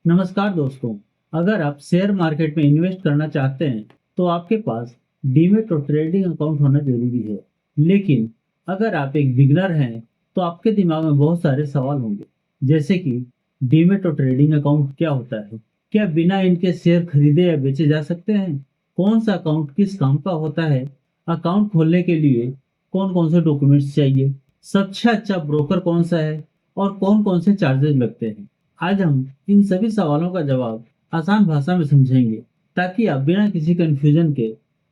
नमस्कार दोस्तों। अगर आप शेयर मार्केट में इन्वेस्ट करना चाहते हैं तो आपके पास डीमेट और ट्रेडिंग अकाउंट होना जरूरी है। लेकिन अगर आप एक बिगनर हैं तो आपके दिमाग में बहुत सारे सवाल होंगे, जैसे कि डीमेट और ट्रेडिंग अकाउंट क्या होता है, क्या बिना इनके शेयर खरीदे या बेचे जा सकते हैं, कौन सा अकाउंट किस काम का होता है, अकाउंट खोलने के लिए कौन कौन से डॉक्यूमेंट्स चाहिए, सबसे अच्छा ब्रोकर कौन सा है और कौन कौन से चार्जेस लगते हैं। आज हम इन सभी सवालों का जवाब आसान भाषा में समझेंगे, ताकि आप बिना किसी कंफ्यूजन के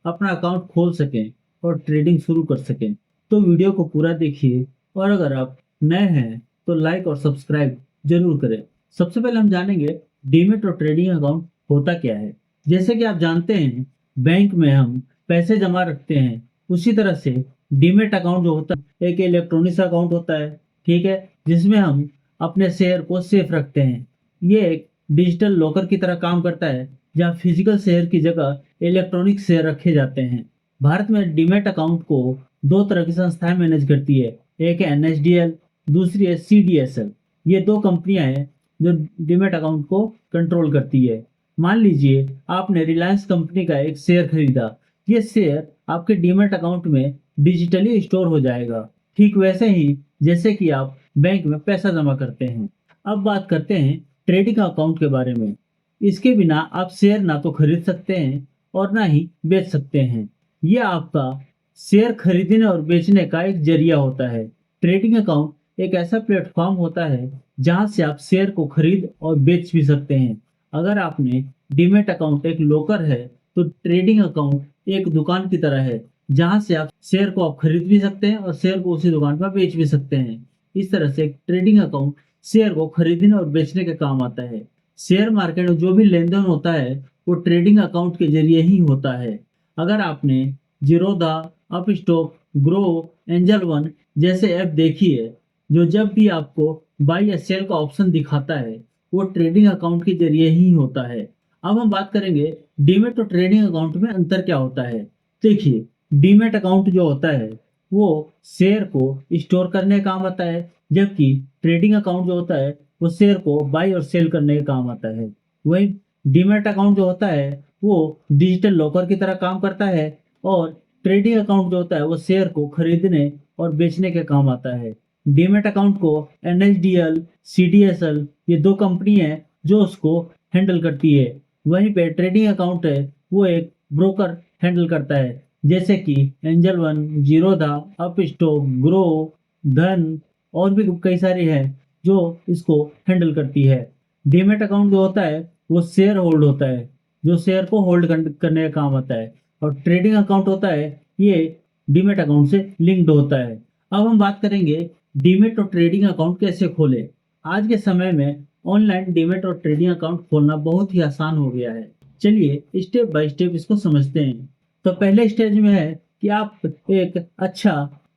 अपना अकाउंट खोल सकें और ट्रेडिंग शुरू कर सकें। तो वीडियो को पूरा देखिए, और अगर आप नए हैं तो लाइक और सब्सक्राइब जरूर करें। सबसे पहले हम जानेंगे डीमेट और ट्रेडिंग अकाउंट होता क्या है। जैसे कि आप जानते हैं, बैंक में हम पैसे जमा रखते हैं, उसी तरह से डीमेट अकाउंट जो होता है एक इलेक्ट्रॉनिक अकाउंट होता है, ठीक है, जिसमें हम अपने शेयर को सेफ रखते हैं। ये एक डिजिटल लॉकर की तरह काम करता है, जहाँ फिजिकल शेयर की जगह इलेक्ट्रॉनिक शेयर रखे जाते हैं। भारत में डीमैट अकाउंट को दो तरह की संस्थाएं मैनेज करती है, एक है एनएसडीएल, दूसरी है सीडीएसएल। ये दो कंपनियां हैं जो डीमैट अकाउंट को कंट्रोल करती है। मान लीजिए आपने रिलायंस कंपनी का एक शेयर खरीदा, ये शेयर आपके डीमैट अकाउंट में डिजिटली स्टोर हो जाएगा, ठीक वैसे ही जैसे कि आप बैंक में पैसा जमा करते हैं। अब बात करते हैं ट्रेडिंग अकाउंट के बारे में। इसके बिना आप शेयर ना तो खरीद सकते हैं और ना ही बेच सकते हैं। यह आपका शेयर खरीदने और बेचने का एक जरिया होता है। ट्रेडिंग अकाउंट एक ऐसा प्लेटफॉर्म होता है जहां से आप शेयर को खरीद और बेच भी सकते हैं। अगर आपने डीमेट अकाउंट एक लोकर है, तो ट्रेडिंग अकाउंट एक दुकान की तरह है, जहां से आप शेयर को आप खरीद भी सकते हैं और शेयर को उसी दुकान पर बेच भी सकते हैं। इस तरह से ट्रेडिंग अकाउंट शेयर को खरीदने और बेचने के काम आता है। शेयर मार्केट में जो भी लेन देन होता है वो ट्रेडिंग अकाउंट के जरिए ही होता है। अगर आपने Zerodha, Upstox, grow, angel one जैसे ऐप देखी है, जो जब भी आपको बाई या सेल का ऑप्शन दिखाता है, वो ट्रेडिंग अकाउंट के जरिए ही होता है। अब हम बात करेंगे डीमेट और ट्रेडिंग अकाउंट में अंतर क्या होता है। देखिए, डीमेट अकाउंट जो होता है वो शेयर को स्टोर करने का काम आता है, जबकि ट्रेडिंग अकाउंट जो होता है वो शेयर को बाई और सेल करने का काम आता है। वही डीमैट अकाउंट जो होता है वो डिजिटल लॉकर की तरह काम करता है, और ट्रेडिंग अकाउंट जो होता है वो शेयर को खरीदने और बेचने के काम आता है। डीमैट अकाउंट को एनएसडीएल, सीडीएसएल ये दो कंपनी है जो उसको हैंडल करती है। वहीं पे ट्रेडिंग अकाउंट है वो एक ब्रोकर हैंडल करता है, जैसे कि angel one, Zerodha, Upstox, grow, धन और भी कई सारी हैं जो इसको हैंडल करती है। डीमैट अकाउंट जो होता है वो शेयर होल्ड होता है, जो शेयर को होल्ड करने का काम आता है, और ट्रेडिंग अकाउंट होता है ये डीमैट अकाउंट से लिंक्ड होता है। अब हम बात करेंगे डीमैट और ट्रेडिंग अकाउंट कैसे खोलें। आज के समय में ऑनलाइन डीमैट और ट्रेडिंग अकाउंट खोलना बहुत ही आसान हो गया है। चलिए स्टेप बाय स्टेप इसको समझते हैं। तो पहले स्टेज में है कि आप एक अच्छा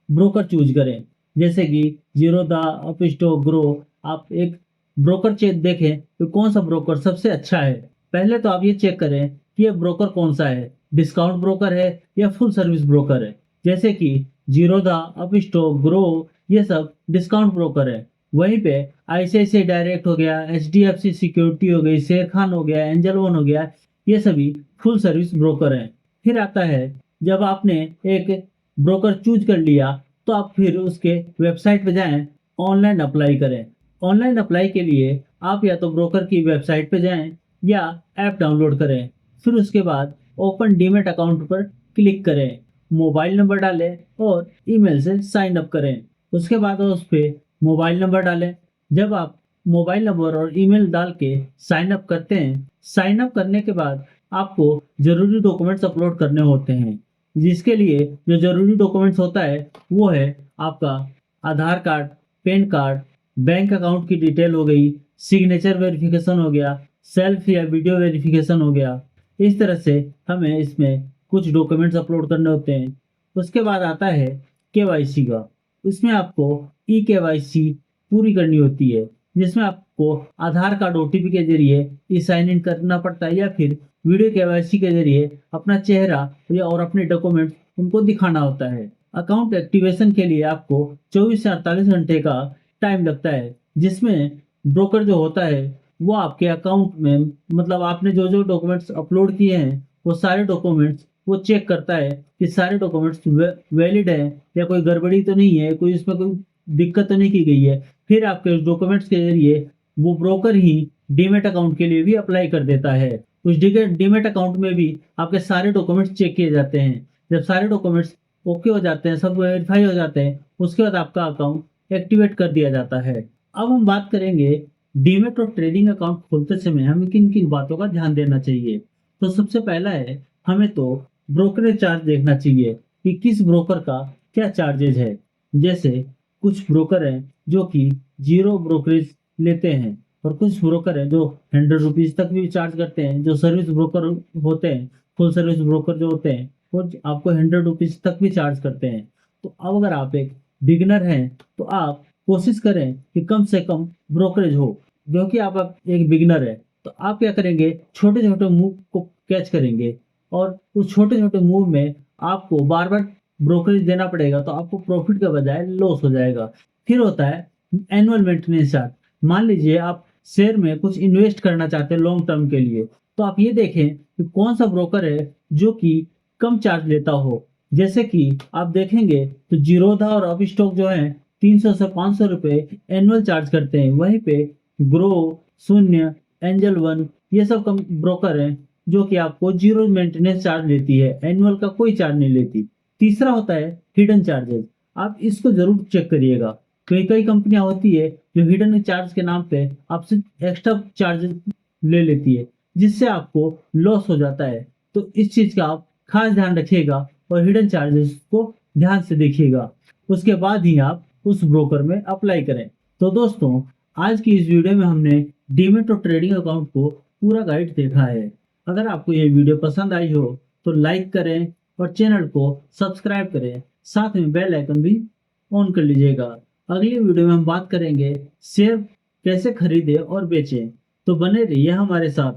ब्रोकर चूज करें, जैसे कि जीरोधा, अपस्टॉक, ग्रो। आप एक ब्रोकर चेक देखें कि कौन सा ब्रोकर सबसे अच्छा है। पहले तो आप ये चेक करें कि ये ब्रोकर कौन सा है, डिस्काउंट ब्रोकर है या फुल सर्विस ब्रोकर है। जैसे कि जीरोधा, अपस्टॉक, ग्रो ये सब डिस्काउंट ब्रोकर है। वहीं पे आईसीआईसीआई डायरेक्ट हो गया, एचडीएफसी सिक्योरिटी हो गई, शेर खान हो गया, एंजल वन हो गया, ये सभी फुल सर्विस ब्रोकर हैं। फिर आता है, जब आपने एक ब्रोकर चूज कर लिया तो आप फिर उसके वेबसाइट पे जाएं, ऑनलाइन अप्लाई करें। ऑनलाइन अप्लाई के लिए आप या तो ब्रोकर की वेबसाइट पे जाएं या ऐप डाउनलोड करें। फिर उसके बाद ओपन डीमैट अकाउंट पर क्लिक करें, मोबाइल नंबर डालें और ईमेल से साइन अप करें। उसके बाद उस पर मोबाइल नंबर डालें। जब आप मोबाइल नंबर और ईमेल डाल के साइन अप करते हैं, साइन अप करने के बाद आपको जरूरी डॉक्यूमेंट्स अपलोड करने होते हैं, जिसके लिए जो जरूरी डॉक्यूमेंट्स होता है वो है आपका Aadhaar card, PAN card, bank account की डिटेल हो गई, सिग्नेचर वेरिफिकेशन हो गया, सेल्फ या वीडियो वेरिफिकेशन हो गया। इस तरह से हमें इसमें कुछ डॉक्यूमेंट्स अपलोड करने होते हैं। उसके बाद आता है केवाईसी का। इसमें आपको ई केवाईसी पूरी करनी होती है, जिसमें आपको आधार कार्ड ओटीपी के जरिए ई साइन इन करना पड़ता है, या फिर वीडियो केवाईसी के जरिए अपना चेहरा या और अपने डॉक्यूमेंट्स उनको दिखाना होता है। अकाउंट एक्टिवेशन के लिए आपको 24 से 48 घंटे का टाइम लगता है, जिसमें ब्रोकर जो होता है वो आपके अकाउंट में मतलब आपने जो जो डॉक्यूमेंट्स अपलोड किए हैं वो सारे डॉक्यूमेंट्स वो चेक करता है कि सारे डॉक्यूमेंट्स वैलिड है या कोई गड़बड़ी तो नहीं है, कोई इसमें कोई दिक्कत तो नहीं की गई है। फिर आपके डॉक्यूमेंट्स के जरिए वो ब्रोकर ही डीमेट अकाउंट के लिए भी अप्लाई कर देता है। उस डीमेट अकाउंट में भी आपके सारे डॉक्यूमेंट्स चेक किए जाते हैं। जब सारे डॉक्यूमेंट्स ओके हो जाते हैं, सब वेरीफाई हो जाते हैं, उसके बाद आपका अकाउंट एक्टिवेट कर दिया जाता है। अब हम बात करेंगे डीमैट और ट्रेडिंग अकाउंट खोलते समय हमें किन-किन बातों का ध्यान देना चाहिए। तो सबसे पहला है, हमें तो ब्रोकरेज चार्ज देखना चाहिए कि किस ब्रोकर का क्या चार्जेज़ है। जैसे कुछ ब्रोकर हैं जो कि ज़ीरो ब्रोकरेज लेते हैं और कुछ ब्रोकर हैं जो ₹100 तक भी चार्ज करते हैं। जो सर्विस ब्रोकर होते हैं, फुल सर्विस ब्रोकर जो होते हैं, वो आपको ₹100 तक भी चार्ज करते हैं। तो अब अगर आप एक बिगिनर हैं, तो आप कोशिश करें कि कम से कम ब्रोकरेज हो। क्योंकि आप अब एक बिगिनर हैं, तो आप क्या करेंगे, छोटे-छोटे मूव को कैच करेंगे और उस छोटे-छोटे मूव में आपको बार-बार ब्रोकरेज देना पड़ेगा, तो आपको प्रॉफ़िट के बजाय लॉस हो जाएगा। फिर होता है एनुअल मेंटेनेंस चार्ज। मान लीजिए आप शेयर में कुछ इन्वेस्ट करना चाहते हैं लॉन्ग टर्म के लिए, तो आप ये देखें कि कौन-सा ब्रोकर है जो कि कम चार्ज लेता हो। जैसे कि आप देखेंगे तो ज़ीरोधा और अपस्टॉक जो हैं 300 से ₹500 एनुअल चार्ज करते हैं। वहीं पे ग्रो, शून्य, एंजल वन ये सब ब्रोकर हैं जो कि आपको ज़ीरो मेंटेनेंस चार्ज लेती है, एनुअल का कोई चार्ज नहीं लेती। तीसरा होता है हिडन चार्जेज़। आप इसको ज़रूर चेक करिएगा। कई-कई कंपनियाँ होती है जो हिडन चार्ज के नाम पे आपसे एक्स्ट्रा चार्जेज़ ले लेती है, जिससे आपको लॉस हो जाता है। तो इस चीज़ का आप खास ध्यान रखिएगा और हिडन चार्जेज़ को ध्यान से देखिएगा। उसके बाद ही आप उस ब्रोकर में अप्लाई करें। तो दोस्तों, आज की इस वीडियो में हमने डीमैट और ट्रेडिंग अकाउंट को पूरा गाइड देखा है। अगर आपको ये वीडियो पसंद आई हो तो लाइक करें और चैनल को सब्सक्राइब करें। साथ में बेल आइकन भी ऑन कर लीजिएगा। अगली वीडियो में हम बात करेंगे शेयर कैसे खरीदें और बेचें। तो बने रहिए हमारे साथ।